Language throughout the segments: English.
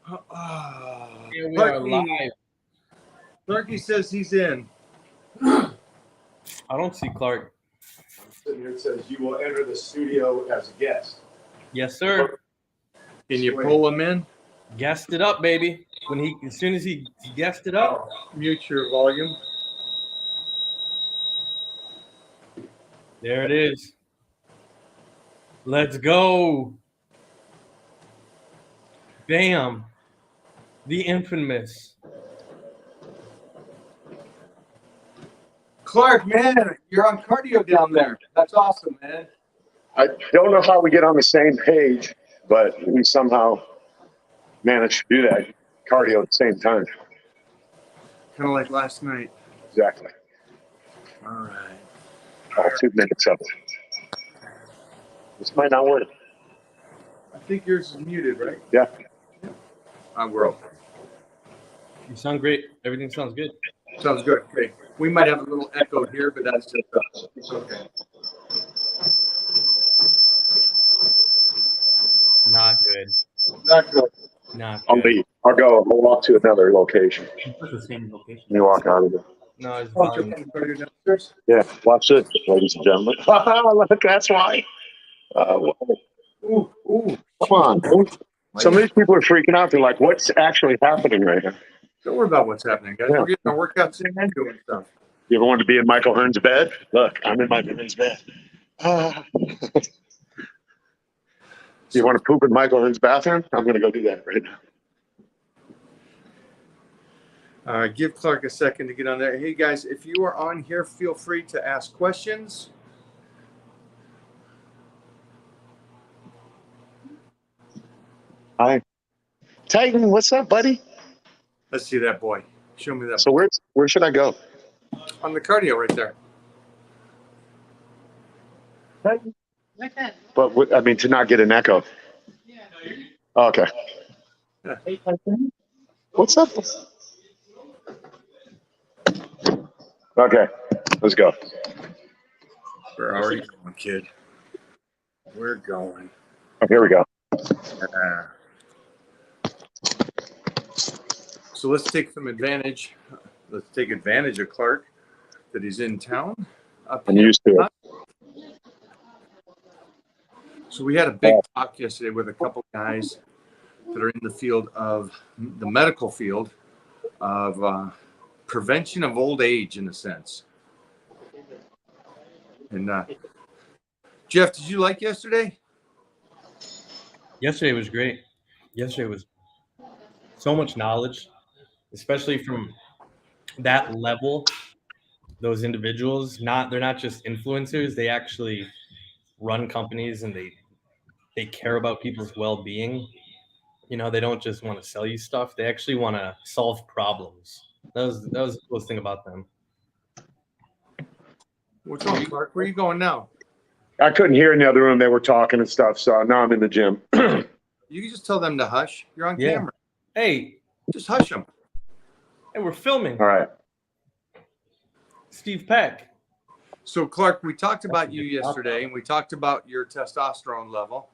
Here we are live. Clarky says he's in. I don't see Clark. Sitting here, it says you will enter the studio as a guest. Yes, sir. Can you pull him in? Guessed it up, baby. As soon as he guessed it up. Mute your volume. There it is. Let's go. Bam. The infamous. Clark, man, you're on cardio down there. That's awesome, man. I don't know how we get on the same page, but we somehow managed to do that cardio at the same time. Kind of like last night. Exactly. All right. All 2 minutes of it. This might not work. I think yours is muted, right? Yeah. We're okay. You sound great. Everything sounds good. Sounds good. Okay. We might have a little echo here, but that's just us. It's okay. Not good. Not good. Not I'll good. leave. I'll go. We'll walk to another location. The same location. Let me walk out of it. No, it's Oh, you're fine. on cardio downstairs? Yeah. Watch this, ladies and gentlemen. Look, that's why. Ooh. Come on. Some of these people are freaking out. They're like, what's actually happening right now? Don't worry about what's happening, guys. Yeah. We're getting our workouts in and doing stuff. You ever wanted to be in Michael Hearn's bed? Look, I'm in my women's bed. You want to poop in Michael Hearn's bathroom? I'm going to go do that right now. Give Clark a second to get on there. Hey, guys, if you are on here, feel free to ask questions. Hi. Titan, what's up, buddy? Let's see that boy. Show me that. So where should I go? On the cardio right there. But I mean, to not get an echo. Okay. Yeah. What's up? Okay, let's go. We're already going, kid. We're going. Oh, here we go. So let's take some advantage. Let's take advantage of Clark that he's in town. I'm used to it. So we had a big talk yesterday with a couple guys that are in the field of the medical field of prevention of old age, in a sense. And Jeff, did you like yesterday? Yesterday was great. Yesterday was so much knowledge, especially from that level. Those individuals, they're not just influencers. They actually run companies and they care about people's well-being. You know, they don't just want to sell you stuff. They actually want to solve problems. That was the coolest thing about them. What's wrong, Clark? Where are you going now? I couldn't hear in the other room. They were talking and stuff, so now I'm in the gym. You can just tell them to hush. You're on camera. Hey, just hush them. Hey, we're filming. All right. Steve Peck. So, Clark, we talked about you yesterday, and we talked about your testosterone level.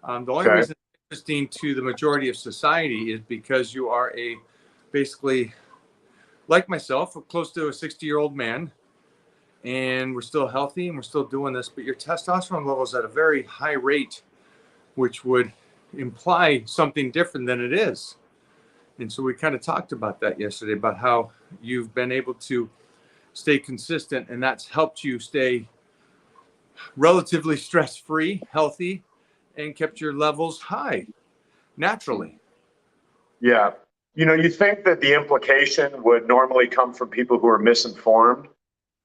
The only reason it's interesting to the majority of society is because you are basically, like myself, close to a 60-year-old man, and we're still healthy and we're still doing this, but your testosterone level is at a very high rate, which would imply something different than it is. And so we kind of talked about that yesterday, about how you've been able to stay consistent, and that's helped you stay relatively stress-free, healthy, and kept your levels high naturally. Yeah. You know, you think that the implication would normally come from people who are misinformed,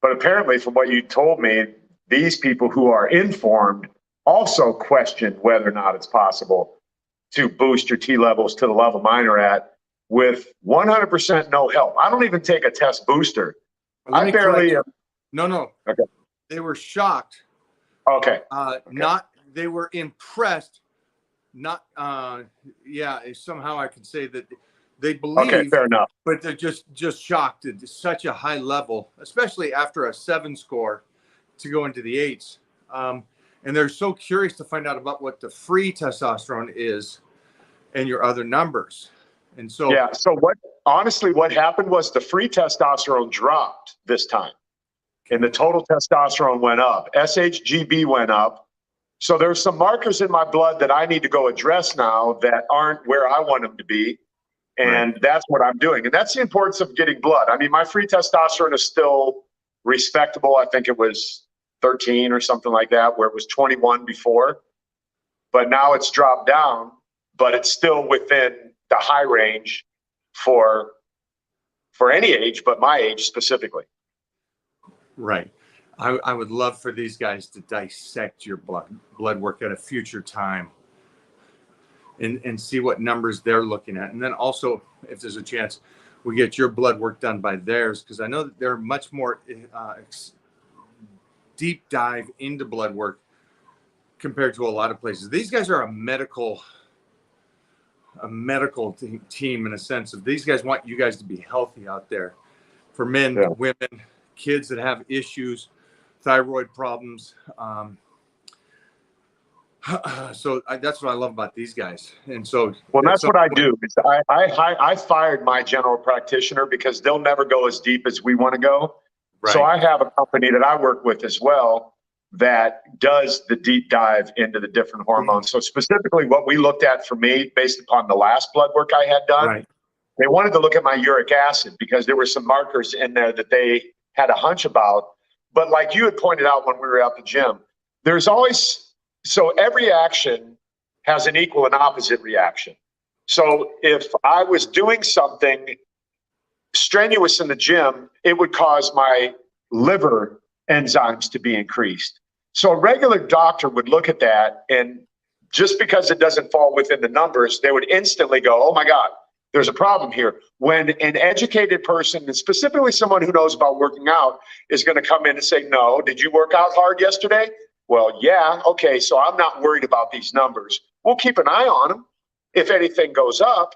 but apparently from what you told me, these people who are informed also question whether or not it's possible to boost your T levels to the level mine are at with 100% no help. I don't even take a test booster. I barely. No. Okay. They were shocked. Okay. They were impressed. Somehow I could say that they believe. Okay, fair enough. But they're just shocked at such a high level, especially after a 7 score to go into the 8s. And they're so curious to find out about what the free testosterone is. and your other numbers. And so, yeah. So honestly, what happened was the free testosterone dropped this time and the total testosterone went up. SHGB went up. So there's some markers in my blood that I need to go address now that aren't where I want them to be. And that's what I'm doing. And that's the importance of getting blood. I mean, my free testosterone is still respectable. I think it was 13 or something like that, where it was 21 before. But now it's dropped down, but it's still within the high range for any age, but my age specifically. Right. I would love for these guys to dissect your blood work at a future time and see what numbers they're looking at. And then also, if there's a chance, we get your blood work done by theirs, because I know that they're much more deep dive into blood work compared to a lot of places. These guys are a medical team in a sense of these guys want you guys to be healthy out there for men, women, kids that have issues, thyroid problems. So that's what I love about these guys. And so, well, that's what I do. I fired my general practitioner because they'll never go as deep as we want to go. Right. So I have a company that I work with as well that does the deep dive into the different hormones. So specifically what we looked at for me, based upon the last blood work I had done, they wanted to look at my uric acid because there were some markers in there that they had a hunch about. But like you had pointed out when we were at the gym, there's always, so every action has an equal and opposite reaction. So if I was doing something strenuous in the gym, it would cause my liver enzymes to be increased. So a regular doctor would look at that, and just because it doesn't fall within the numbers, they would instantly go, oh my God, there's a problem here. When an educated person, and specifically someone who knows about working out, is going to come in and say, no, did you work out hard yesterday? Well, yeah, okay, so I'm not worried about these numbers. We'll keep an eye on them if anything goes up,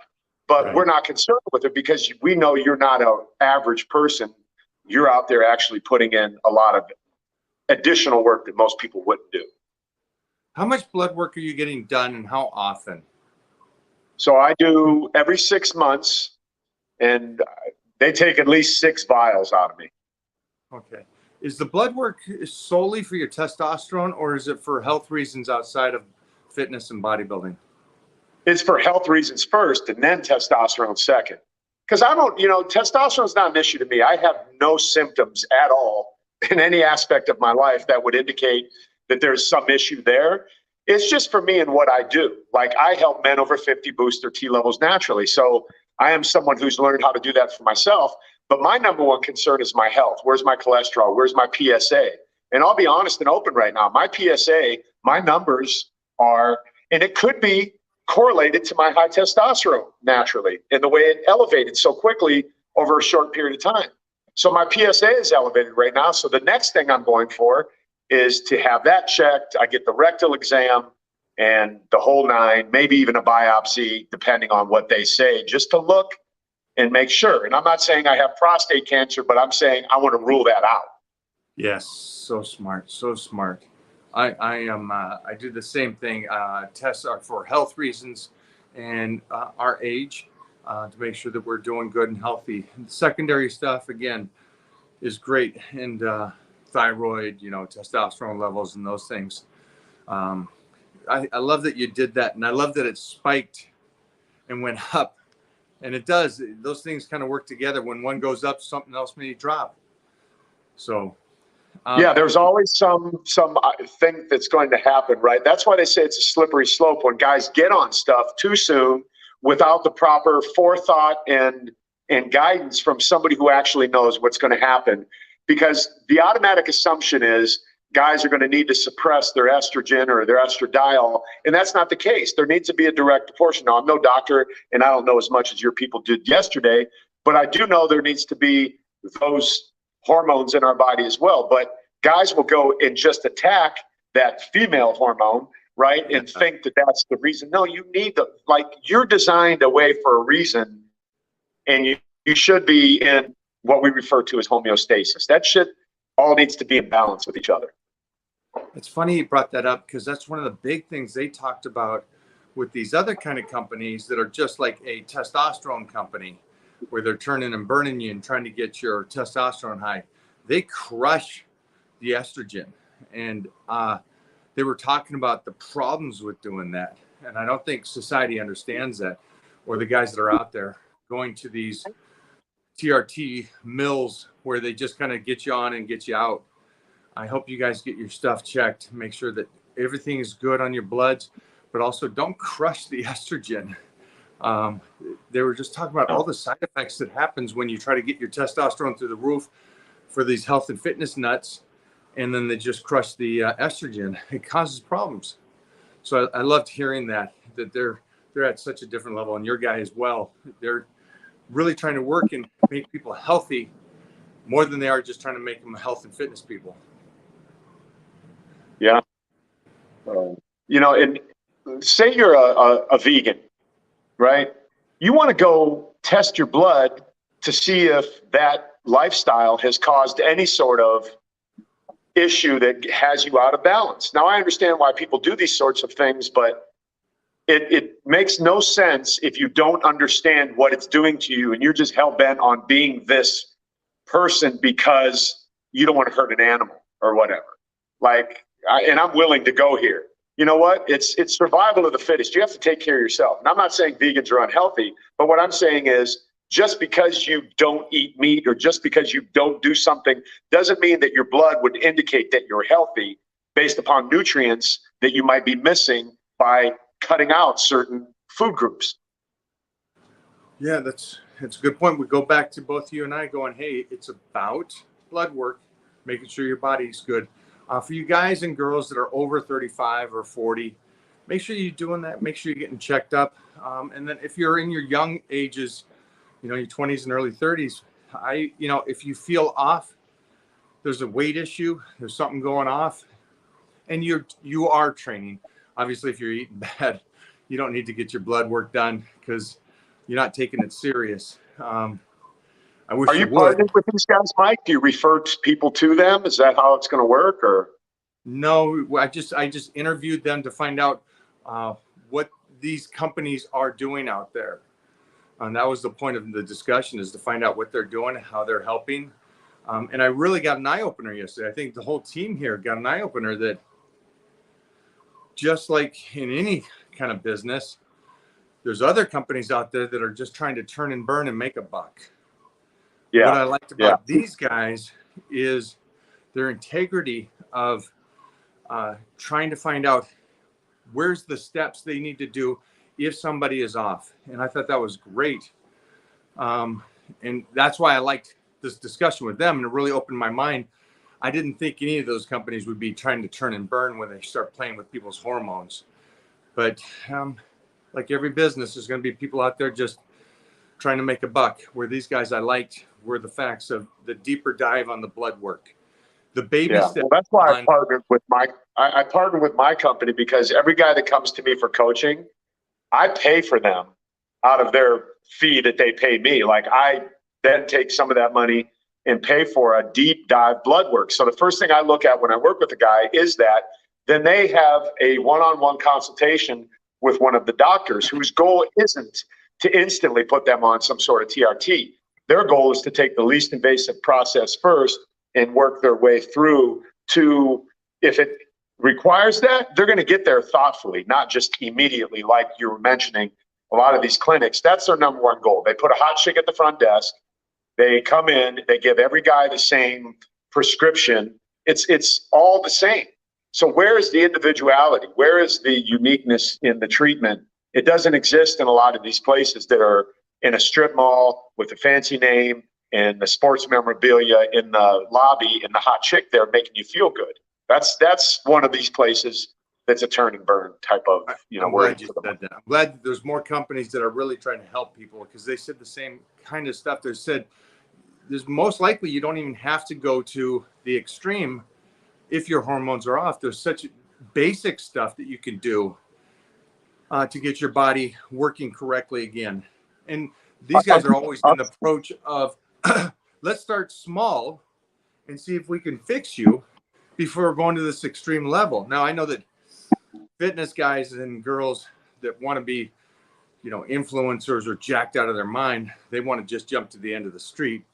but we're not concerned with it because we know you're not an average person. You're out there actually putting in a lot of additional work that most people wouldn't do. How much blood work are you getting done and how often? So I do every 6 months, and they take at least 6 vials out of me. Okay. Is the blood work solely for your testosterone, or is it for health reasons outside of fitness and bodybuilding? It's for health reasons first, and then testosterone second. Because I don't, testosterone is not an issue to me. I have no symptoms at all in any aspect of my life that would indicate that there's some issue there. It's just for me and what I do. Like, I help men over 50 boost their T levels naturally. So I am someone who's learned how to do that for myself. But my number one concern is my health. Where's my cholesterol? Where's my PSA? And I'll be honest and open right now. My PSA, my numbers are, and it could be correlated to my high testosterone naturally in the way it elevated so quickly over a short period of time. So my PSA is elevated right now. So the next thing I'm going for is to have that checked. I get the rectal exam and the whole 9, maybe even a biopsy, depending on what they say, just to look and make sure. And I'm not saying I have prostate cancer, but I'm saying I want to rule that out. Yes, so smart, so smart. I do the same thing. Tests are for health reasons and our age to make sure that we're doing good and healthy. And the secondary stuff, again, is great. And thyroid, testosterone levels and those things. I love that you did that. And I love that it spiked and went up. And it does. Those things kind of work together. When one goes up, something else may drop. So, yeah, there's always some thing that's going to happen, right? That's why they say it's a slippery slope when guys get on stuff too soon without the proper forethought and guidance from somebody who actually knows what's going to happen. Because the automatic assumption is guys are going to need to suppress their estrogen or their estradiol, and that's not the case. There needs to be a direct proportion. Now, I'm no doctor, and I don't know as much as your people did yesterday, but I do know there needs to be those hormones in our body as well. But guys will go and just attack that female hormone, right, and think that that's the reason. No, you need you're designed a way for a reason, and you should be in what we refer to as homeostasis. That shit all needs to be in balance with each other. It's funny you brought that up because that's one of the big things they talked about with these other kind of companies that are just like a testosterone company, where they're turning and burning you and trying to get your testosterone high. They crush the estrogen. And they were talking about the problems with doing that. And I don't think society understands that, or the guys that are out there going to these TRT mills where they just kind of get you on and get you out. I hope you guys get your stuff checked. Make sure that everything is good on your bloods, but also don't crush the estrogen. They were just talking about all the side effects that happens when you try to get your testosterone through the roof for these health and fitness nuts, and then they just crush the estrogen. It causes problems. So I loved hearing that they're at such a different level, and your guy as well. They're really trying to work and make people healthy more than they are just trying to make them health and fitness people. Yeah. And say you're a vegan, right? You want to go test your blood to see if that lifestyle has caused any sort of issue that has you out of balance. Now, I understand why people do these sorts of things, but it makes no sense if you don't understand what it's doing to you and you're just hell-bent on being this person because you don't want to hurt an animal or whatever. And I'm willing to go here. You know what? It's survival of the fittest. You have to take care of yourself. And I'm not saying vegans are unhealthy, but what I'm saying is just because you don't eat meat or just because you don't do something doesn't mean that your blood would indicate that you're healthy based upon nutrients that you might be missing by cutting out certain food groups. Yeah, that's a good point. We go back to both you and I going, hey, it's about blood work, making sure your body's good. For you guys and girls that are over 35 or 40, make sure you're doing that. Make sure you're getting checked up. And then if you're in your young ages, your 20s and early 30s, if you feel off, there's a weight issue, there's something going off, and you are training. Obviously, if you're eating bad, you don't need to get your blood work done because you're not taking it serious. I wish Are you partnered with these guys, Mike? Do you refer people to them? Is that how it's going to work, or? No, I just interviewed them to find out what these companies are doing out there. And that was the point of the discussion, is to find out what they're doing, how they're helping. And I really got an eye-opener yesterday. I think the whole team here got an eye-opener that just like in any kind of business, there's other companies out there that are just trying to turn and burn and make a buck. Yeah. What I liked about these guys is their integrity of trying to find out where's the steps they need to do if somebody is off. And I thought that was great. And that's why I liked this discussion with them, and it really opened my mind. I didn't think any of those companies would be trying to turn and burn when they start playing with people's hormones. But like every business, there's going to be people out there just trying to make a buck. Where these guys I liked were the facts of the deeper dive on the blood work. The baby step. Well, that's why I partnered with I partnered with my company, because every guy that comes to me for coaching, I pay for them out of their fee that they pay me. Like, I then take some of that money and pay for a deep dive blood work. So the first thing I look at when I work with a guy is that then they have a one-on-one consultation with one of the doctors whose goal isn't to instantly put them on some sort of TRT. Their goal is to take the least invasive process first and work their way through to, if it requires that, they're going to get there thoughtfully, not just immediately, like you were mentioning. A lot of these clinics, that's their number one goal. They put a hot chick at the front desk. They come in, they give every guy the same prescription. It's all the same. So where is the individuality? Where is the uniqueness in the treatment? It doesn't exist in a lot of these places that are in a strip mall with a fancy name and the sports memorabilia in the lobby and the hot chick there making you feel good. That's one of these places that's a turn and burn type of, I'm glad you said that. I'm glad that there's more companies that are really trying to help people, because they said the same kind of stuff. They said there's most likely you don't even have to go to the extreme if your hormones are off. There's such basic stuff that you can do to get your body working correctly again. And these guys are always in the approach of let's start small and see if we can fix you before going to this extreme level. Now, I know that fitness guys and girls, that want to be, influencers or jacked out of their mind. They want to just jump to the end of the street,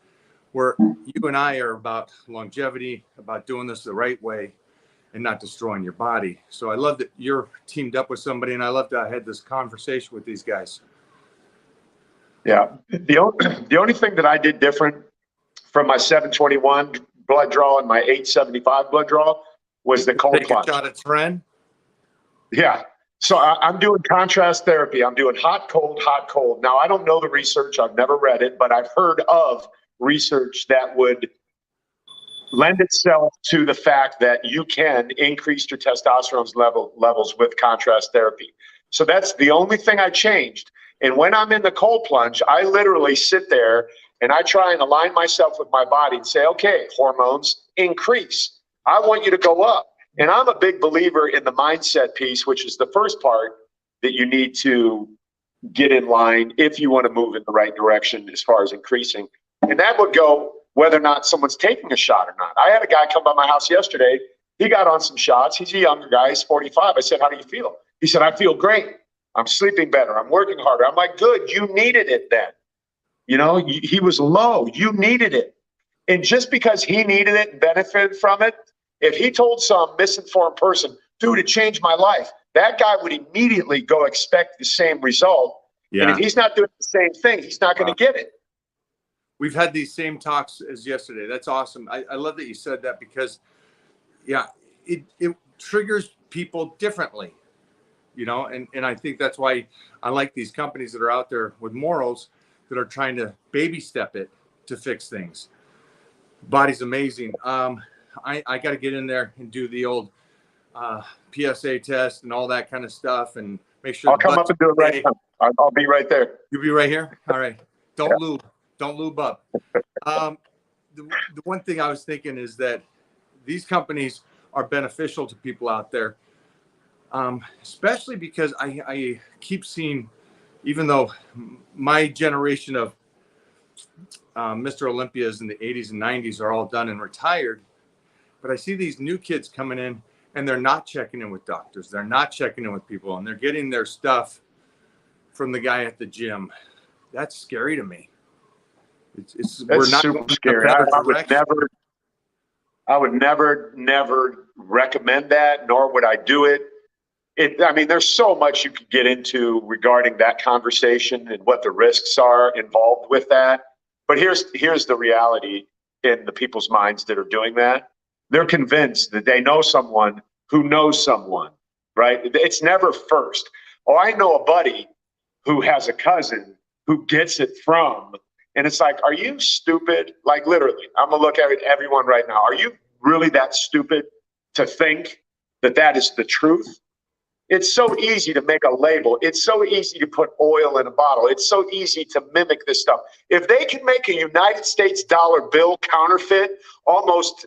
where you and I are about longevity, about doing this the right way and not destroying your body. So I love that you're teamed up with somebody, and I love that I had this conversation with these guys. Yeah. The only thing that I did different from my 721 blood draw and my 875 blood draw was the cold Take plunge. a shot at Tren. Yeah. So I'm doing contrast therapy. I'm doing hot, cold, hot, cold. Now, I don't know the research. I've never read it, but I've heard of research that would lend itself to the fact that you can increase your testosterone levels with contrast therapy. So that's the only thing I changed. And when I'm in the cold plunge, I literally sit there and I try and align myself with my body and say, okay, hormones increase. I want you to go up. And I'm a big believer in the mindset piece, which is the first part that you need to get in line if you want to move in the right direction as far as increasing. And that would go whether or not someone's taking a shot or not. I had a guy come by my house yesterday. He got on some shots. He's a younger guy. He's 45. I said, how do you feel? He said, I feel great. I'm sleeping better. I'm working harder. I'm like, good. You needed it then. He was low. You needed it. And just because he needed it and benefited from it, if he told some misinformed person, dude, it changed my life, that guy would immediately go expect the same result. Yeah. And if he's not doing the same thing, he's not going to get it. We've had these same talks as yesterday. That's awesome. I love that you said that because, it triggers people differently, and I think that's why I like these companies that are out there with morals that are trying to baby step it to fix things. Body's amazing. I got to get in there and do the old PSA test and all that kind of stuff and make sure. I'll come up and do it right now. I'll be right there. You'll be right here? All right. Don't lube up. The one thing I was thinking is that these companies are beneficial to people out there, especially because I keep seeing, even though my generation of Mr. Olympias in the 80s and 90s are all done and retired, but I see these new kids coming in and they're not checking in with doctors. They're not checking in with people, and they're getting their stuff from the guy at the gym. That's scary to me. We're not super scary. I would never recommend that, nor would I do it. There's so much you could get into regarding that conversation and what the risks are involved with that. But here's the reality in the people's minds that are doing that. They're convinced that they know someone who knows someone, right? It's never first. Oh, I know a buddy who has a cousin who gets it from, and it's like, are you stupid? Like, literally, I'm gonna look at everyone right now. Are you really that stupid to think that that is the truth? It's so easy to make a label. It's so easy to put oil in a bottle. It's so easy to mimic this stuff. If they can make a United States dollar bill counterfeit almost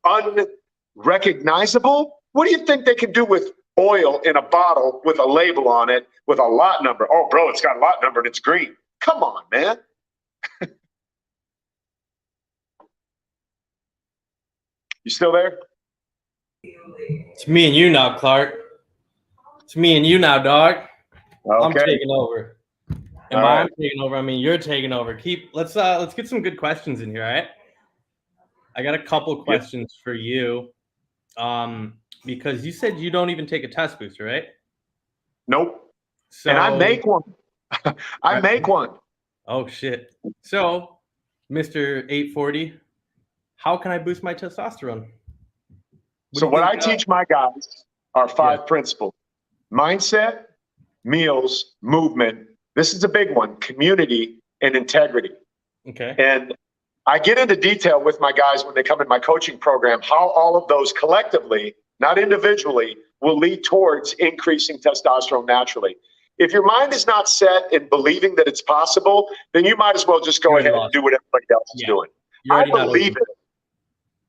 unrecognizable, what do you think they can do with oil in a bottle with a label on it with a lot number? Oh, bro, it's got a lot number and it's green. Come on, man. You still there? It's me and you now, Clark. It's me and you now, dog. Okay. I'm taking over. And by I'm taking over, I mean you're taking over. Let's get some good questions in here, all right? I got a couple questions for you. Because you said you don't even take a test booster, right? Nope. So, and I make one. I make one. Oh shit. So, Mr. 840, how can I boost my testosterone? What I teach my guys are 5 principles: mindset, meals, movement. This is a big one: community and integrity. Okay. And I get into detail with my guys when they come in my coaching program, how all of those collectively, not individually, will lead towards increasing testosterone naturally. If your mind is not set in believing that it's possible, then you might as well just go ahead and do what everybody else is doing. I believe it.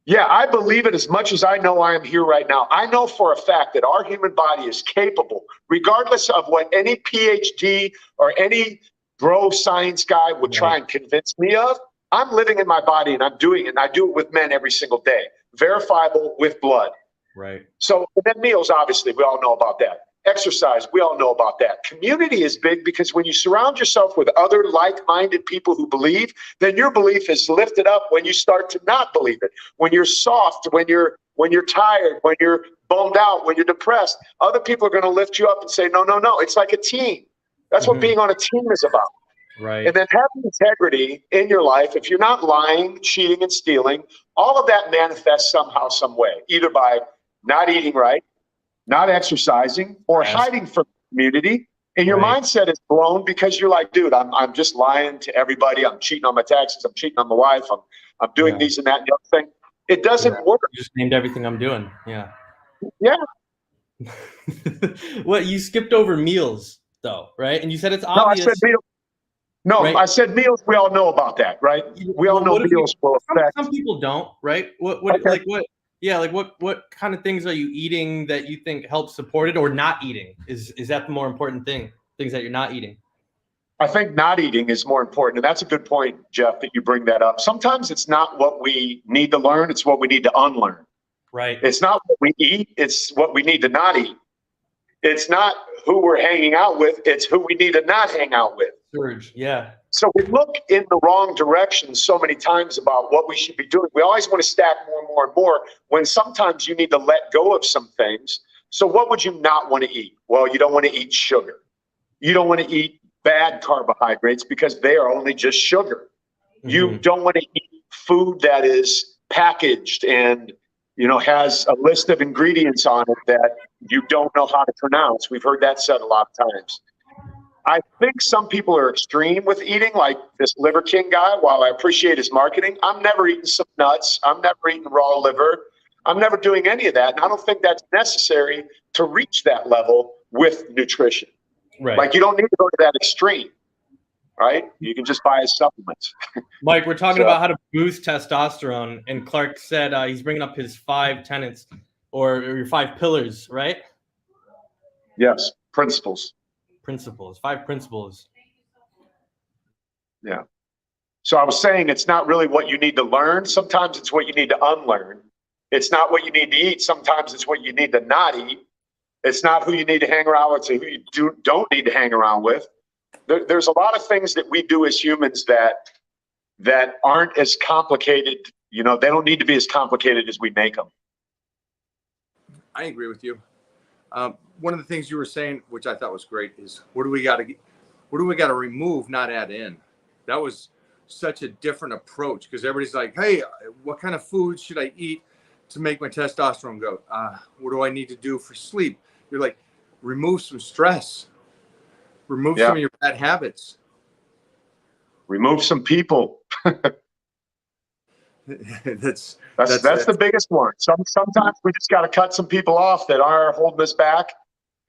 Yeah, I believe it as much as I know I am here right now. I know for a fact that our human body is capable, regardless of what any PhD or any bro science guy would try and convince me of. I'm living in my body and I'm doing it. And I do it with men every single day, verifiable with blood. Right. So then meals, obviously, we all know about that. Exercise, we all know about that. Community is big because when you surround yourself with other like-minded people who believe, then your belief is lifted up when you start to not believe it. When you're soft, when you're tired, when you're bummed out, when you're depressed, other people are going to lift you up and say, no, no, no. It's like a team. That's what being on a team is about. Right. And then having integrity in your life, if you're not lying, cheating, and stealing, all of that manifests somehow, some way, either by not eating right, not exercising, or hiding from the community. And your mindset is blown because you're like, dude, I'm just lying to everybody. I'm cheating on my taxes. I'm cheating on my wife. I'm doing these and that and the other thing. It doesn't work. You just named everything I'm doing. Yeah. Yeah. Well, you skipped over meals though, right? And you said it's No, obvious. I said meals. No, right? I said meals. We all know about that, right? We all know meals will affect. Some people don't, right? What kind of things are you eating that you think help support it, or not eating? Is that the more important thing? Things that you're not eating? I think not eating is more important. And that's a good point, Jeff, that you bring that up. Sometimes it's not what we need to learn. It's what we need to unlearn. Right. It's not what we eat. It's what we need to not eat. It's not who we're hanging out with. It's who we need to not hang out with. Surge. Yeah. So we look in the wrong direction so many times about what we should be doing. We always want to stack more and more and more when sometimes you need to let go of some things. So what would you not want to eat? Well, you don't want to eat sugar. You don't want to eat bad carbohydrates because they are only just sugar. You don't want to eat food that is packaged and, has a list of ingredients on it that you don't know how to pronounce. We've heard that said a lot of times. I think some people are extreme with eating, like this Liver King guy. While I appreciate his marketing, I'm never eating some nuts. I'm never eating raw liver. I'm never doing any of that. And I don't think that's necessary to reach that level with nutrition. Right. Like you don't need to go to that extreme, right? You can just buy supplements. Mike, we're talking about how to boost testosterone. And Clark said he's bringing up his 5 tenets or your 5 pillars, right? Yes. Principles. 5 principles. Yeah. So I was saying it's not really what you need to learn. Sometimes it's what you need to unlearn. It's not what you need to eat. Sometimes it's what you need to not eat. It's not who you need to hang around with. It's who you don't need to hang around with. There's a lot of things that we do as humans that aren't as complicated. They don't need to be as complicated as we make them. I agree with you. One of the things you were saying, which I thought was great, is what do we got to remove, not add in? That was such a different approach because everybody's like, hey, what kind of food should I eat to make my testosterone go? What do I need to do for sleep? You're like, remove some stress, remove some of your bad habits, remove some people. That's the biggest one. Sometimes we just got to cut some people off that are holding us back.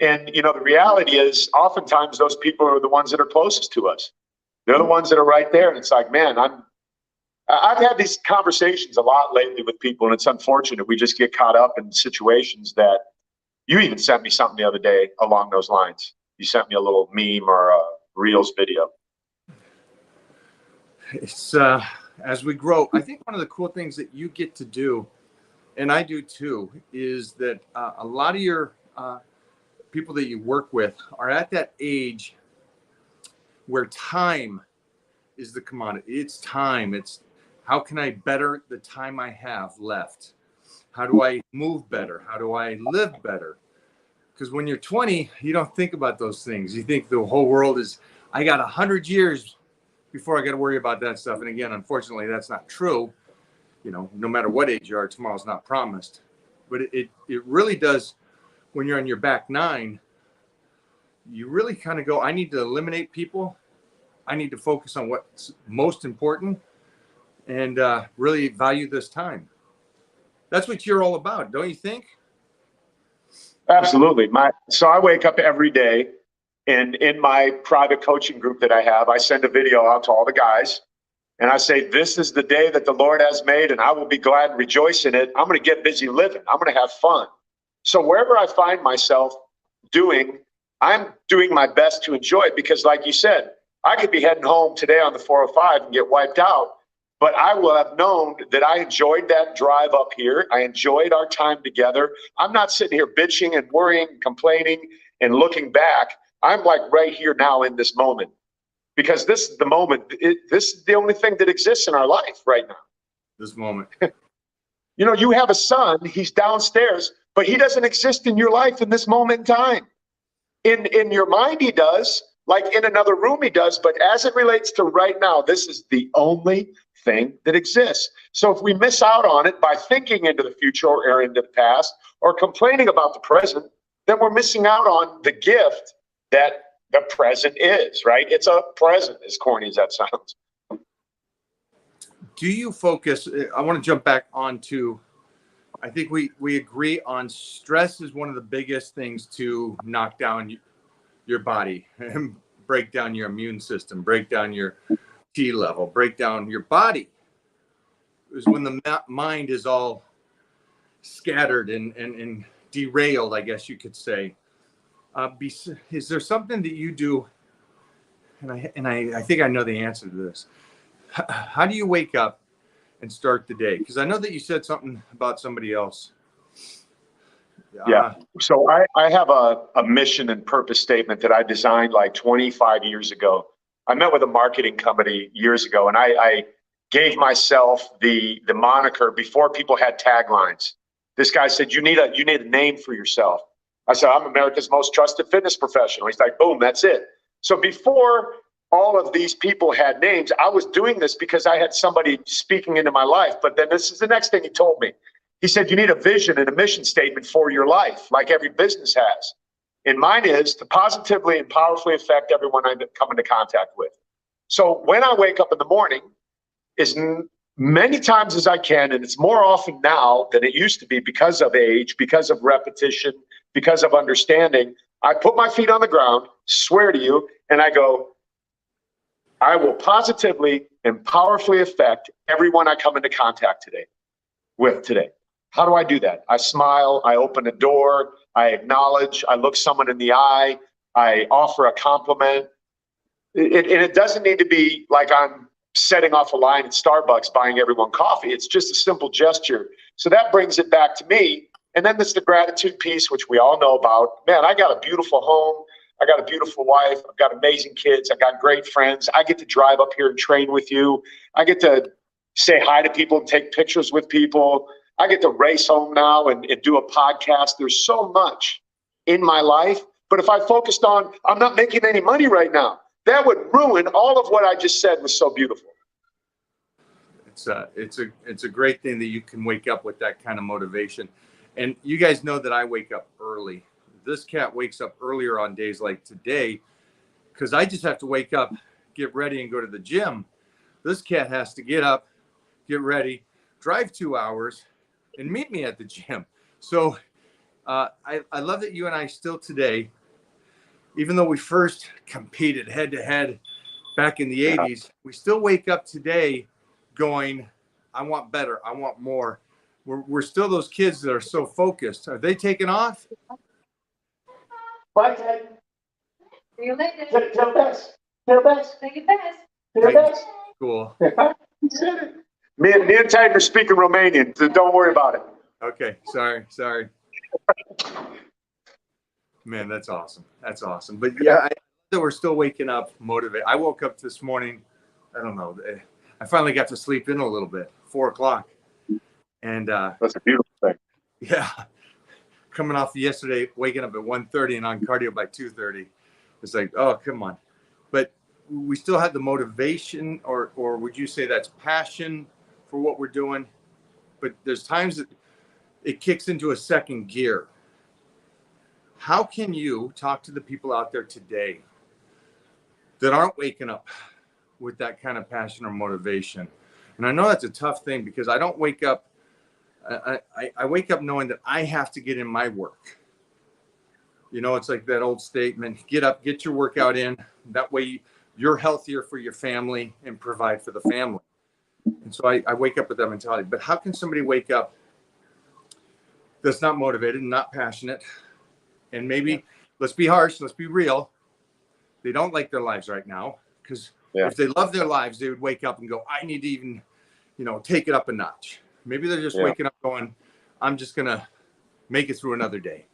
And, the reality is oftentimes those people are the ones that are closest to us. They're the ones that are right there. And it's like, man, I've had these conversations a lot lately with people, and it's unfortunate. We just get caught up in situations that you even sent me something the other day along those lines. You sent me a little meme or a Reels video. It's, as we grow, I think one of the cool things that you get to do, and I do too, is that a lot of your people that you work with are at that age where time is the commodity. It's time. It's how can I better the time I have left? How do I move better? How do I live better? Because when you're 20, you don't think about those things. You think the whole world is, I got 100 years before I got to worry about that stuff. And again, unfortunately, that's not true. No matter what age you are, tomorrow's not promised. But it really does, when you're on your back 9, you really kind of go, I need to eliminate people. I need to focus on what's most important and really value this time. That's what you're all about, don't you think? Absolutely. So I wake up every day, and in my private coaching group that I have, I send a video out to all the guys, and I say, this is the day that the Lord has made, and I will be glad and rejoice in it. I'm going to get busy living. I'm going to have fun. So wherever I find myself I'm doing my best to enjoy it, because like you said, I could be heading home today on the 405 and get wiped out, but I will have known that I enjoyed that drive up here. I enjoyed our time together. I'm not sitting here bitching and worrying, complaining, And looking back, I'm like right here now in this moment, because this is the moment. This is the only thing that exists in our life right now. This moment. You know, you have a son, he's downstairs, but he doesn't exist in your life in this moment in time. In your mind, he does, like in another room, he does. But as it relates to right now, this is the only thing that exists. So if we miss out on it by thinking into the future or into the past or complaining about the present, then we're missing out on the gift that the present is, right? It's a present, as corny as that sounds. Do you focus? I want to jump back onto, I think we agree on stress is one of the biggest things to knock down your body, break down your immune system, break down your T level, break down your body. Is when the mind is all scattered and derailed, I guess you could say. Is there something that you do? And I think I know the answer to this. How do you wake up and start the day? Because I know that you said something about somebody else. Yeah. So I have a mission and purpose statement that I designed like 25 years ago. I met with a marketing company years ago, and I gave myself the moniker before people had taglines. This guy said, you need a name for yourself. I said, I'm America's most trusted fitness professional. He's like, boom, that's it. So before all of these people had names, I was doing this because I had somebody speaking into my life. But then this is the next thing he told me. He said, you need a vision and a mission statement for your life, like every business has. And mine is to positively and powerfully affect everyone I come into contact with. So when I wake up in the morning, as many times as I can, and it's more often now than it used to be because of age, because of repetition, because of understanding, I put my feet on the ground, swear to you, and I go, I will positively and powerfully affect everyone I come into contact with today. How do I do that? I smile, I open a door, I acknowledge, I look someone in the eye, I offer a compliment. And it doesn't need to be like I'm setting off a line at Starbucks buying everyone coffee. It's just a simple gesture. So that brings it back to me. And then there's the gratitude piece, which we all know about. Man, I got a beautiful home. I got a beautiful wife. I've got amazing kids. I got great friends. I get to drive up here and train with you. I get to say hi to people and take pictures with people. I get to race home now and do a podcast. There's so much in my life. But if I focused on, I'm not making any money right now, that would ruin all of what I just said was so beautiful. It's a great thing that you can wake up with that kind of motivation. And you guys know that I wake up early. This cat wakes up earlier on days like today because I just have to wake up, get ready, and go to the gym. This cat has to get up, get ready, drive 2 hours, and meet me at the gym. So I love that you and I still today, even though we first competed head-to-head back in the 80s, we still wake up today going, I want better, I want more. We're still those kids that are so focused. Are they taking off? Bye, Ted. See you later. Tell Bess. Tell Bess. Take it fast. Tell Bess. Cool. Me and Ted are speaking Romanian, so don't worry about it. Okay. Sorry. Man, that's awesome. That's awesome. But yeah, I know that we're still waking up motivated. I woke up this morning, I don't know, I finally got to sleep in a little bit, 4 o'clock. And that's a beautiful thing. Yeah. Coming off yesterday, waking up at 1:30 and on cardio by 2:30. It's like, oh, come on. But we still have the motivation, or would you say that's passion for what we're doing? But there's times that it kicks into a second gear. How can you talk to the people out there today that aren't waking up with that kind of passion or motivation? And I know that's a tough thing because I don't wake up. I wake up knowing that I have to get in my work. You know, it's like that old statement, get up, get your workout in. That way you're healthier for your family and provide for the family. And so I wake up with that mentality. But how can somebody wake up that's not motivated and not passionate? And maybe, let's be harsh, let's be real. They don't like their lives right now. Because if they love their lives, they would wake up and go, I need to even, take it up a notch. Maybe they're just waking up going, I'm just going to make it through another day.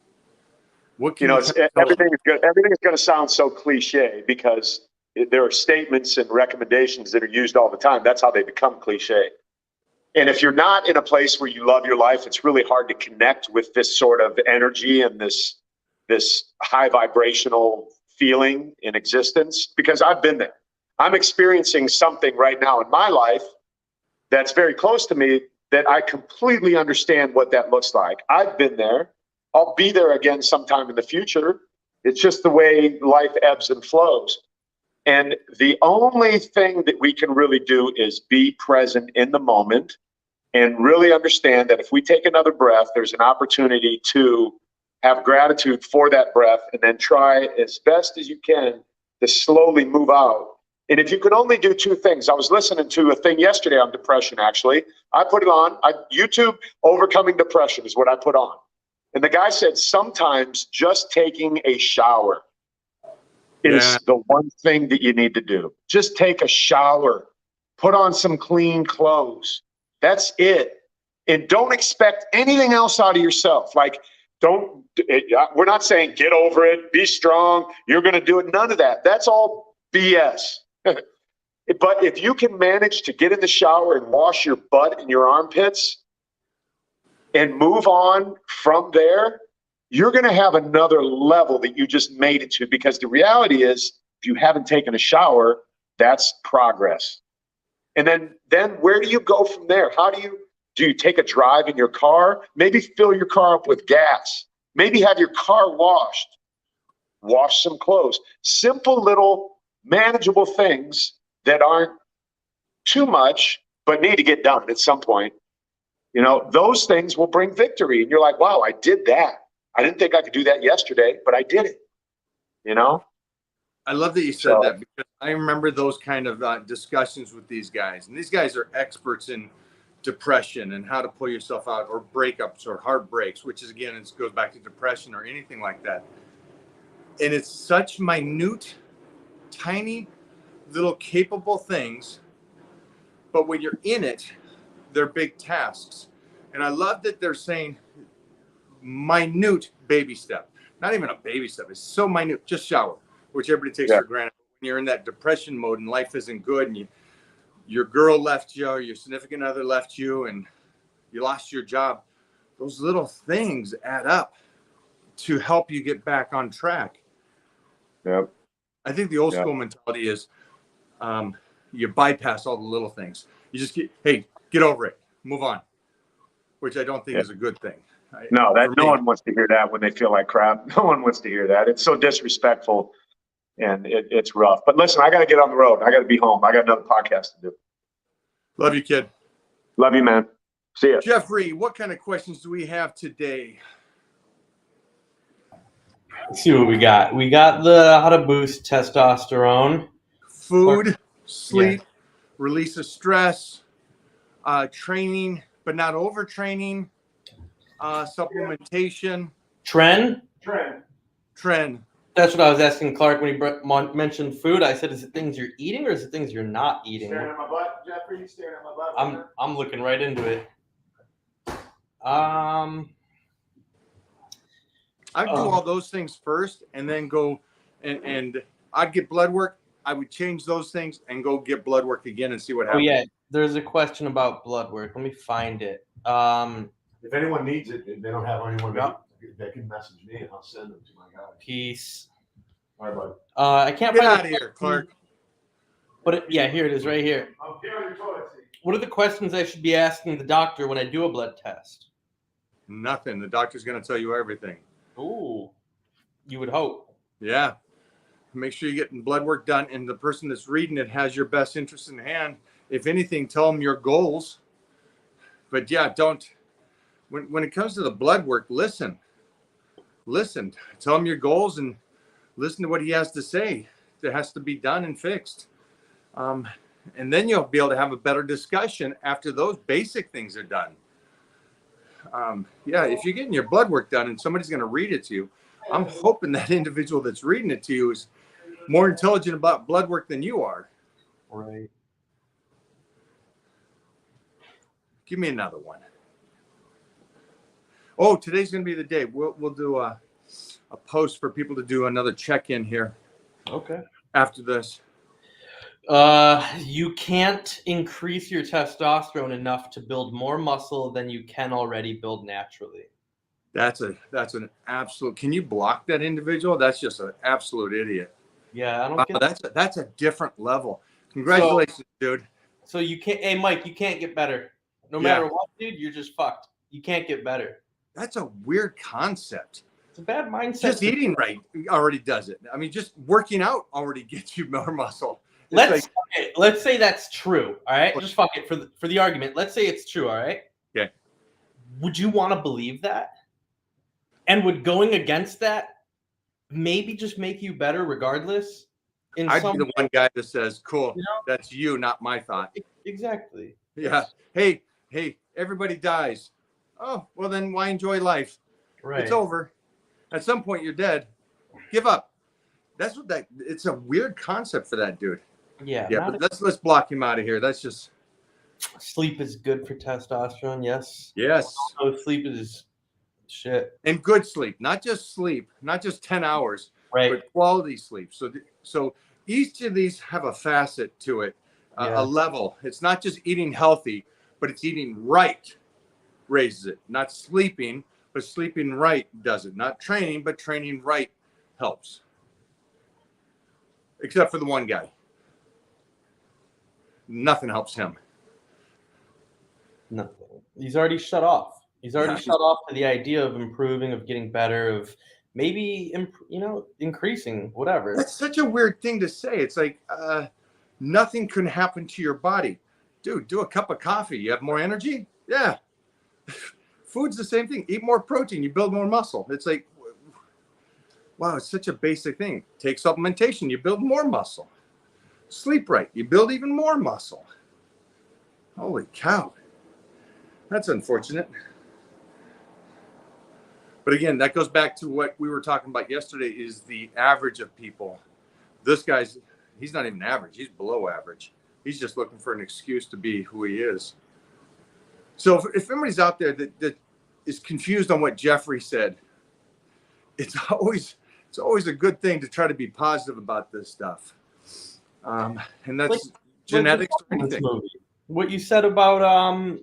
What You can know, you it's, kind of tell them? everything is going to sound so cliche because there are statements and recommendations that are used all the time. That's how they become cliche. And if you're not in a place where you love your life, it's really hard to connect with this sort of energy and this high vibrational feeling in existence, because I've been there. I'm experiencing something right now in my life that's very close to me that I completely understand what that looks like. I've been there. I'll be there again sometime in the future. It's just the way life ebbs and flows. And the only thing that we can really do is be present in the moment and really understand that if we take another breath, there's an opportunity to have gratitude for that breath and then try as best as you can to slowly move out. And if you could only do two things, I was listening to a thing yesterday on depression, actually. I put it on, YouTube Overcoming Depression is what I put on. And the guy said, sometimes just taking a shower is the one thing that you need to do. Just take a shower, put on some clean clothes. That's it. And don't expect anything else out of yourself. Like, we're not saying get over it, be strong, you're going to do it. None of that. That's all BS. But if you can manage to get in the shower and wash your butt and your armpits and move on from there, you're going to have another level that you just made it to, because the reality is if you haven't taken a shower, that's progress. And then where do you go from there? Do you take a drive in your car? Maybe fill your car up with gas. Maybe have your car washed. Wash some clothes. Simple little manageable things that aren't too much, but need to get done at some point. You know, those things will bring victory. And you're like, wow, I did that. I didn't think I could do that yesterday, but I did it. You know? I love that you said that, because I remember those kind of discussions with these guys. And these guys are experts in depression and how to pull yourself out, or breakups or heartbreaks, which is, again, it goes back to depression or anything like that. And it's such minute, tiny, little capable things. But when you're in it, they're big tasks. And I love that they're saying minute baby step. Not even a baby step. It's so minute. Just shower, which everybody takes for granted. When you're in that depression mode and life isn't good, and your girl left you, or your significant other left you, and you lost your job, those little things add up to help you get back on track. Yep. I think the old school mentality is you bypass all the little things. You just get over it, move on, which I don't think is a good thing. No one wants to hear that when they feel like crap. No one wants to hear that. It's so disrespectful, and it's rough. But listen, I got to get on the road. I got to be home. I got another podcast to do. Love you, kid. Love you, man. See ya. Jeffrey, what kind of questions do we have today? Let's see what we got. We got the how to boost testosterone. Food, sleep, release of stress, training, but not overtraining, supplementation. Trend. That's what I was asking Clark when he mentioned food. I said, is it things you're eating or is it things you're not eating? Staring at my butt, Jeffrey? You staring at my butt? I'm looking right into it. I'd do all those things first and then go and I'd get blood work. I would change those things and go get blood work again and see what happens. Oh, yeah. There's a question about blood work. Let me find it. If anyone needs it, if they don't have anyone, they can message me and I'll send them to my guy. Peace. All right, bud. I can't Get find out of here, Clark. But here it is, right here. I'm here on your toilet seat. What are the questions I should be asking the doctor when I do a blood test? Nothing. The doctor's going to tell you everything. Ooh, you would hope. Yeah. Make sure you're getting blood work done, and the person that's reading it has your best interest in hand. If anything, tell them your goals. But yeah, don't. When it comes to the blood work, listen. Tell him your goals and listen to what he has to say. That has to be done and fixed. And then you'll be able to have a better discussion after those basic things are done. If you're getting your blood work done and somebody's going to read it to you, I'm hoping that individual that's reading it to you is more intelligent about blood work than you are. Right. Give me another one. Oh, today's going to be the day. We'll do a post for people to do another check-in here Okay. after this. You can't increase your testosterone enough to build more muscle than you can already build naturally. That's an absolute. Can you block that individual? That's just an absolute idiot. Yeah, I don't Wow, get that's a different level. Congratulations, dude. So you can't. Hey, Mike, you can't get better. No matter what, dude, you're just fucked. You can't get better. That's a weird concept. It's a bad mindset. Just eating right already does it. I mean, just working out already gets you more muscle. It's Let's say that's true. All right, just fuck it for the argument. Let's say it's true. All right. Okay. Would you want to believe that? And would going against that maybe just make you better regardless? I'd be the one guy that says, "Cool, You know? that's you, not my thought." Exactly. Yeah. Hey, everybody dies. Oh, well then why enjoy life? Right. It's over. At some point you're dead. Give up. That's what it's a weird concept for that dude. Yeah. Yeah, but let's block him out of here. That's just Sleep is good for testosterone. Yes. yes. Also, sleep is shit. And good sleep, not just 10 hours, Right. but quality sleep. So each of these have a facet to it, Yeah. a level. It's not just eating healthy, but it's eating right raises it. Not sleeping, but sleeping right does it. Not training, but training right helps. Except for the one guy. Nothing helps him. Nothing. He's already shut off. He's already shut off to the idea of improving, of getting better, of maybe increasing, whatever. That's such a weird thing to say. It's like nothing can happen to your body. Dude, do a cup of coffee. You have more energy? Yeah. Food's the same thing. Eat more protein. You build more muscle. It's like, wow, it's such a basic thing. Take supplementation. You build more muscle. Sleep right. You build even more muscle. Holy cow. That's unfortunate. But again, that goes back to what we were talking about yesterday is the average of people. This guy's, he's not even average. He's below average. He's just looking for an excuse to be who he is. So if anybody's out there that is confused on what Jeffrey said, it's always a good thing to try to be positive about this stuff. And that's genetics or anything. What you said about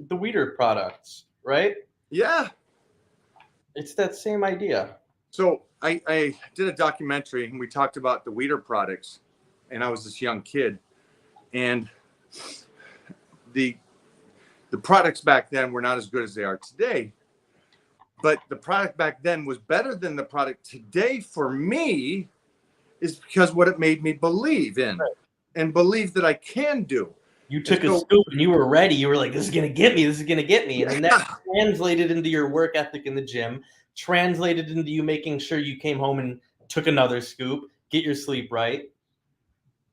the Weeder products, right? Yeah. It's that same idea. So I did a documentary and we talked about the Weeder products, and I was this young kid, and the products back then were not as good as they are today, but the product back then was better than the product today for me, is because what it made me believe in and believe that I can do. You took a scoop and you were ready. You were like, this is going to get me. This is going to get me. And then that translated into your work ethic in the gym, translated into you making sure you came home and took another scoop, get your sleep right.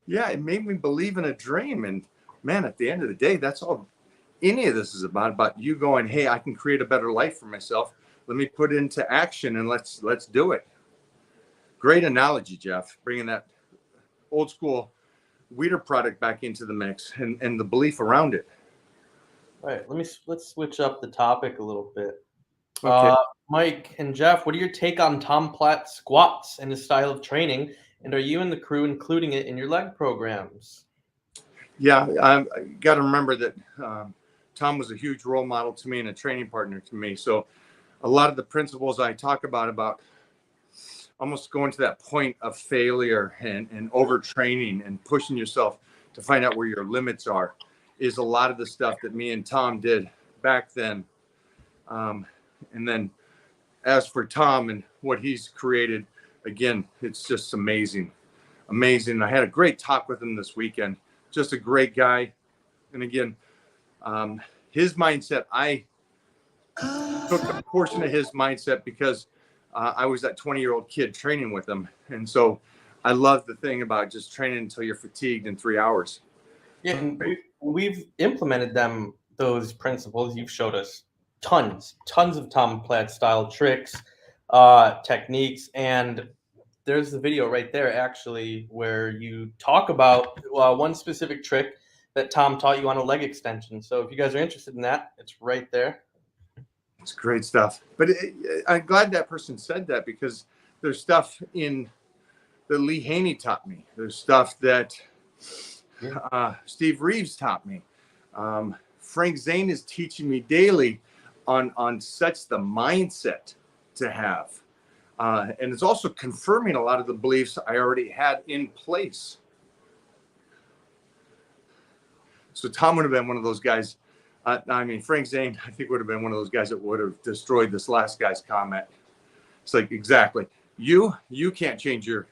Yeah, it made me believe in a dream. And man, at the end of the day, that's all any of this is about you going, hey, I can create a better life for myself. Let me put it into action and let's do it. Great analogy, Jeff, bringing that old school Weeder product back into the mix and the belief around it. All right, let's switch up the topic a little bit. Okay. Mike and Jeff, what are your take on Tom Platt's squats and his style of training? And are you and the crew including it in your leg programs? Yeah, I got to remember that Tom was a huge role model to me and a training partner to me. So a lot of the principles I talk about almost going to that point of failure and overtraining and pushing yourself to find out where your limits are is a lot of the stuff that me and Tom did back then. And then as for Tom and what he's created, again, it's just amazing. Amazing. I had a great talk with him this weekend. Just a great guy. And again, his mindset, I took a portion of his mindset because I was that 20-year-old kid training with him. And so I love the thing about just training until you're fatigued in 3 hours. Yeah, and we've implemented those principles. You've showed us tons of Tom Platt style tricks, techniques, and there's the video right there actually where you talk about one specific trick that Tom taught you on a leg extension. So if you guys are interested in that, it's right there. It's great stuff. But I'm glad that person said that because there's stuff in that Lee Haney taught me. There's stuff that Steve Reeves taught me. Frank Zane is teaching me daily on such the mindset to have. And it's also confirming a lot of the beliefs I already had in place. So Tom would have been one of those guys. Frank Zane, I think, would have been one of those guys that would have destroyed this last guy's comment. It's like, exactly. You can't change your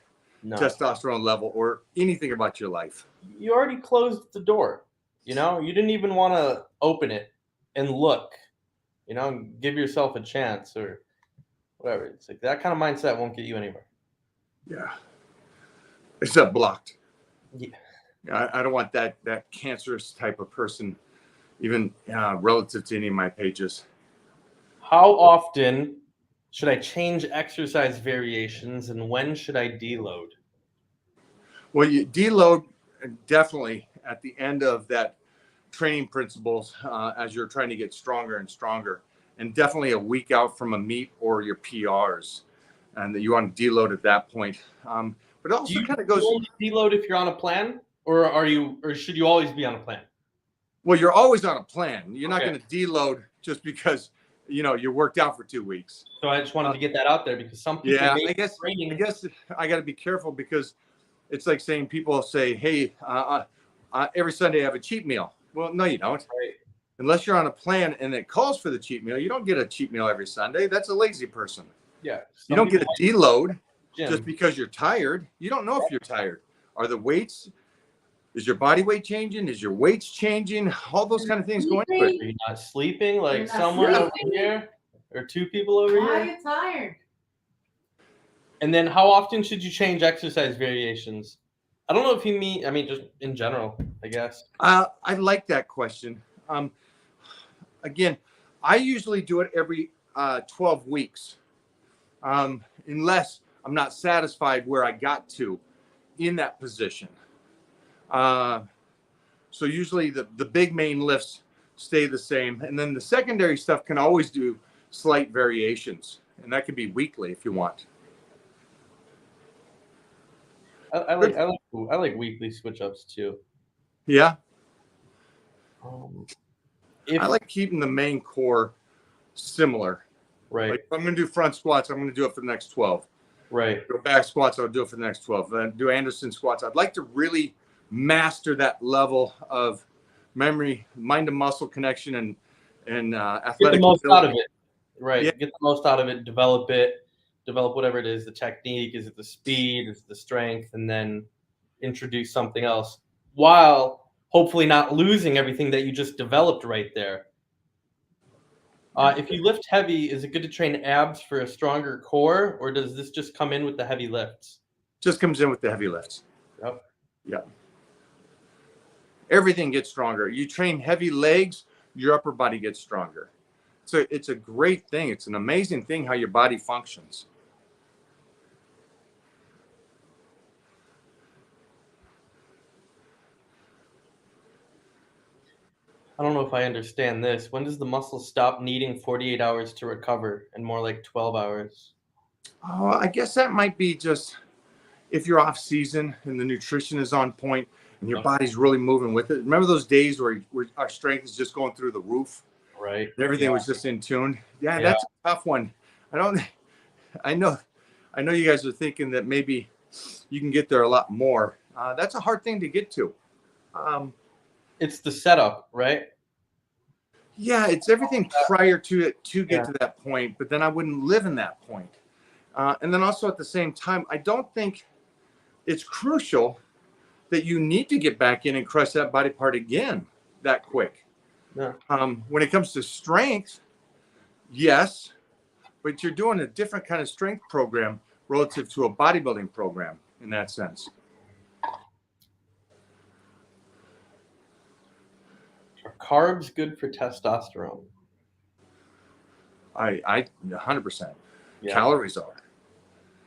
testosterone level or anything about your life. You already closed the door. You didn't even want to open it and look, and give yourself a chance or whatever. It's like that kind of mindset won't get you anywhere. Yeah. Except blocked. Yeah. I don't want that cancerous type of person even relative to any of my pages. How often should I change exercise variations and when should I deload? Well, you deload definitely at the end of that training principles as you're trying to get stronger and stronger, and definitely a week out from a meet or your PRs, and that you want to deload at that point. But it also kind of goes. Do you only deload if you're on a plan, or should you always be on a plan? Well, you're always on a plan. You're not Okay. going to deload just because you worked out for 2 weeks. So I just wanted to get that out there because some people. Yeah, I guess I got to be careful because it's like saying people say, "Hey, every Sunday I have a cheat meal." Well, no, you don't. Right. Unless you're on a plan and it calls for the cheat meal, you don't get a cheat meal every Sunday. That's a lazy person. Yeah. You don't get a deload Jim. just because you're tired. You don't know if you're tired. Are the weights? Is your body weight changing? Is your weights changing? All those kind of things go into it. Are you not sleeping like You're not someone over sleeping? here or two people over Why are here? you tired? And then how often should you change exercise variations? I don't know if you mean, just in general, I guess. I like that question. Again, I usually do it every 12 weeks, unless I'm not satisfied where I got to in that position. So usually the big main lifts stay the same. And then the secondary stuff can always do slight variations. And that can be weekly if you want. I like weekly switch ups too. Yeah. If I like keeping the main core similar. right, Like if I'm going to do front squats, I'm going to do it for the next 12. right. Go back squats, I'll do it for the next 12. Then do Anderson squats. I'd like to really master that level of memory, mind to muscle connection, and Get athletic the most out of ability. it. Right. Yeah. Get the most out of it, develop whatever it is, the technique, is it the speed, is it the strength, and then introduce something else while hopefully not losing everything that you just developed right there. If you lift heavy, is it good to train abs for a stronger core, or does this just come in with the heavy lifts? Just comes in with the heavy lifts. Yep. Yeah. Everything gets stronger. You train heavy legs, your upper body gets stronger. So it's a great thing. It's an amazing thing how your body functions. I don't know if I understand this. When does the muscle stop needing 48 hours to recover and more like 12 hours? Oh, I guess that might be just if you're off season and the nutrition is on point and your body's really moving with it. Remember those days where our strength is just going through the roof? Right. And everything was just in tune. Yeah, that's a tough one. I know you guys are thinking that maybe you can get there a lot more. That's a hard thing to get to. It's the setup, right? Yeah, it's everything prior to it to get to that point, but then I wouldn't live in that point. And then also at the same time, I don't think it's crucial that you need to get back in and crush that body part again that quick. Yeah. When it comes to strength, yes, but you're doing a different kind of strength program relative to a bodybuilding program in that sense. Are carbs good for testosterone? I 100%. Yeah. Calories are.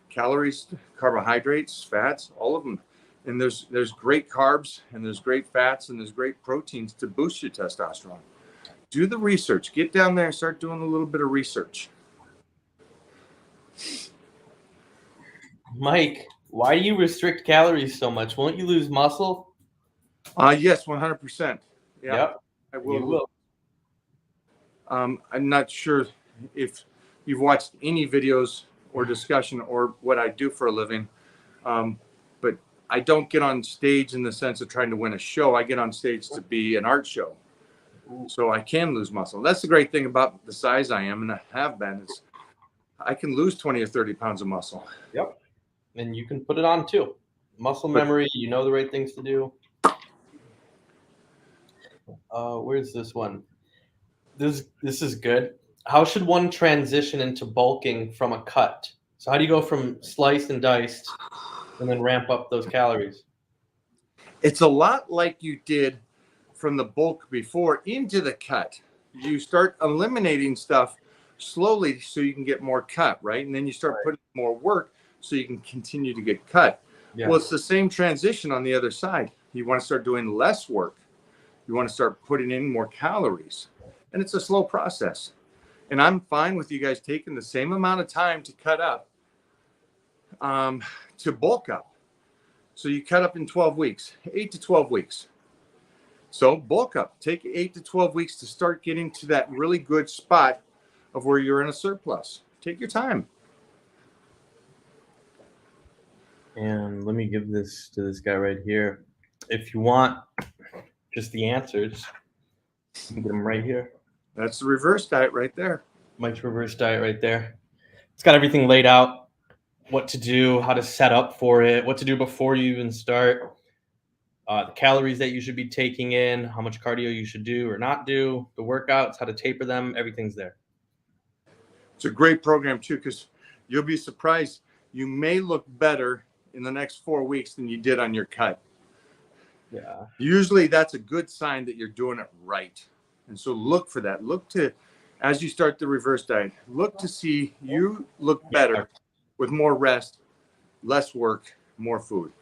Calories, carbohydrates, fats, all of them. And there's great carbs and there's great fats and there's great proteins to boost your testosterone. Do the research. Get down there and start doing a little bit of research. Mike, why do you restrict calories so much? Won't you lose muscle? Yes, 100%. Yeah, Yep, I you will. will. I'm not sure if you've watched any videos or discussion or what I do for a living, but I don't get on stage in the sense of trying to win a show. I get on stage to be an art show. So I can lose muscle. That's the great thing about the size I am and I have been is I can lose 20 or 30 pounds of muscle. Yep. And you can put it on too. Muscle memory, you know the right things to do. Where's this one? This is good. How should one transition into bulking from a cut? So how do you go from sliced and diced and then ramp up those calories? It's a lot like you did from the bulk before into the cut. You start eliminating stuff slowly so you can get more cut, right? And then you start putting more work so you can continue to get cut. Yeah. Well, it's the same transition on the other side. You want to start doing less work. You want to start putting in more calories. And it's a slow process. And I'm fine with you guys taking the same amount of time to cut up, to bulk up. So you cut up in 12 weeks, 8 to 12 weeks. So bulk up, take 8 to 12 weeks to start getting to that really good spot of where you're in a surplus. Take your time. And let me give this to this guy right here. If you want just the answers, you can get them right here. That's the reverse diet right there. Mike's reverse diet right there. It's got everything laid out, what to do, how to set up for it, what to do before you even start, the calories that you should be taking in, how much cardio you should do or not do, the workouts, how to taper them, everything's there. It's a great program too, because you'll be surprised. You may look better in the next 4 weeks than you did on your cut. Yeah. Usually that's a good sign that you're doing it right. And so look for that. Look to, as you start the reverse diet, look to see you look better with more rest, less work, more food.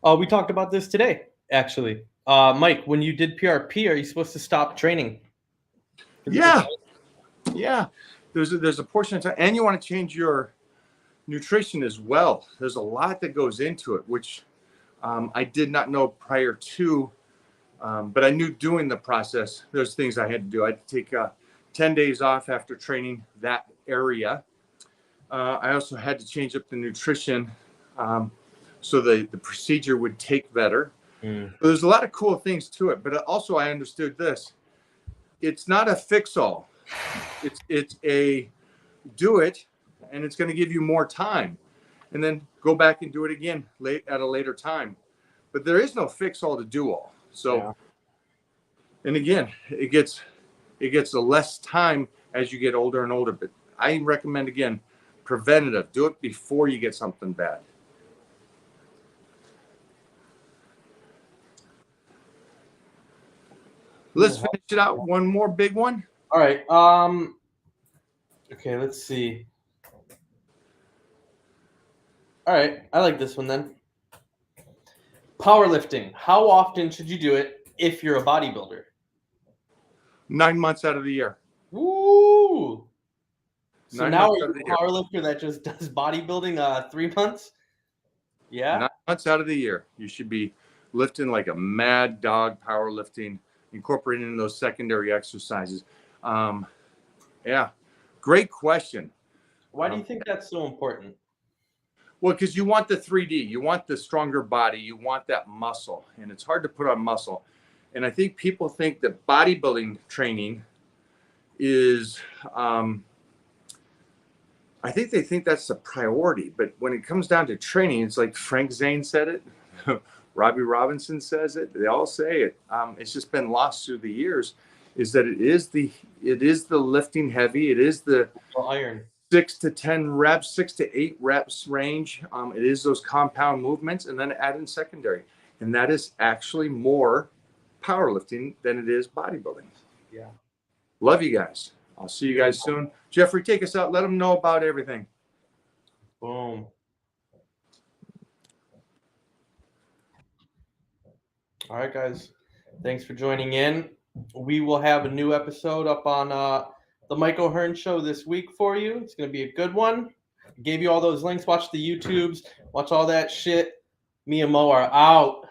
We talked about this today, actually. Mike, when you did PRP, are you supposed to stop training? Yeah. There's a portion of time, and you want to change your nutrition as well. There's a lot that goes into it, which I did not know prior to, but I knew doing the process, there's things I had to do. I had to take 10 days off after training that area. I also had to change up the nutrition so the procedure would take better. So there's a lot of cool things to it, but also I understood this. It's not a fix-all. It's a do it, and it's going to give you more time, and then go back and do it again at a later time. But there is no fix-all to do all. So, and again, it gets a less time as you get older and older. But I recommend, again, preventative. Do it before you get something bad. Let's finish it out. One more big one. All right. Okay, let's see. All right, I like this one then. Powerlifting. How often should you do it if you're a bodybuilder? 9 months out of the year. Ooh. So 9 now months are out of you the a powerlifter that just does bodybuilding 3 months? Yeah. 9 months out of the year, you should be lifting like a mad dog, powerlifting, incorporating those secondary exercises. Yeah, great question. Why do you think that's so important? Well, because you want the 3D, you want the stronger body, you want that muscle, and it's hard to put on muscle. And I think people think that bodybuilding training is, I think they think that's the priority. But when it comes down to training, it's like Frank Zane said it, Robbie Robinson says it, they all say it. It's just been lost through the years, is that it is the lifting heavy, it is the Iron. 6 to 10 reps, 6 to 8 reps range. It is those compound movements, and then add in secondary. And that is actually more powerlifting than it is bodybuilding. Yeah. Love you guys. I'll see you guys soon. Jeffrey, take us out. Let them know about everything. Boom. All right, guys. Thanks for joining in. We will have a new episode up on the Michael Hearn show this week for you. It's going to be a good one. I gave you all those links. Watch the YouTubes. Watch all that shit. Me and Mo are out.